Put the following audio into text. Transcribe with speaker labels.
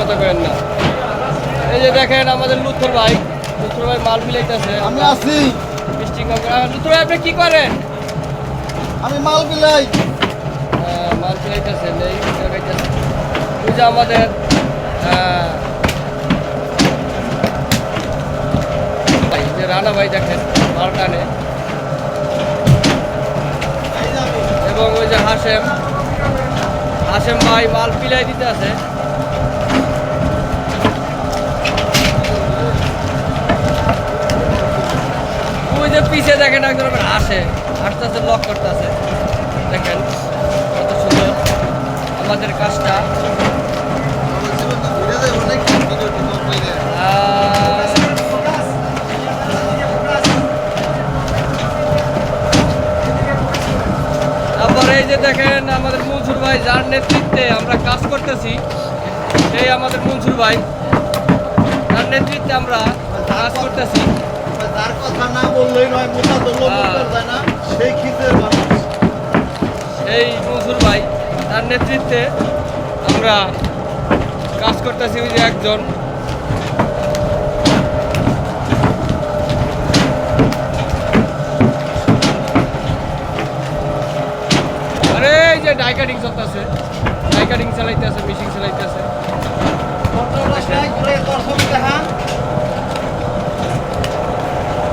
Speaker 1: কথা করেন না। এই যে দেখেন আমাদের লুথর ভাই মাল মিলাইতেছে।
Speaker 2: আমি আছি।
Speaker 1: মিষ্টি লুথর ভাই আপনি কি করেন?
Speaker 2: আমি মাল বিলাই।
Speaker 1: মাল মিলাইতেছে এই লাগাইতেছে। ওই যে আমাদের ভাই যে রানা ভাই দেখেন মাল টানে, এবং ওই যে হাশেম ভাই মাল পিলাই দিতে আছে। ওই যে পিছিয়ে দেখেন একজন আসতে লক করতেছে। দেখেন কত সুন্দর আমাদের কাজটা। তারপরে এই যে দেখেন আমাদের মনসুর ভাই যার নেতৃত্বে আমরা কাজ করতেছি, সেই আমাদের মনসুর ভাই তার নেতৃত্বে আমরা কাজ করতেছি।
Speaker 2: তার কথা না বললেই নয়, মোটা দলও বলতে যায় না, সেই খিদের মানুষ।
Speaker 1: এই মনসুর ভাই তার নেতৃত্বে আমরা কাজ করতেছি। ওই যে একজন আরে এই যে ডাই কাটিং চলতেছে, ডাই কাটিং চালাইতেছে, মেশিন চালাইতেছে।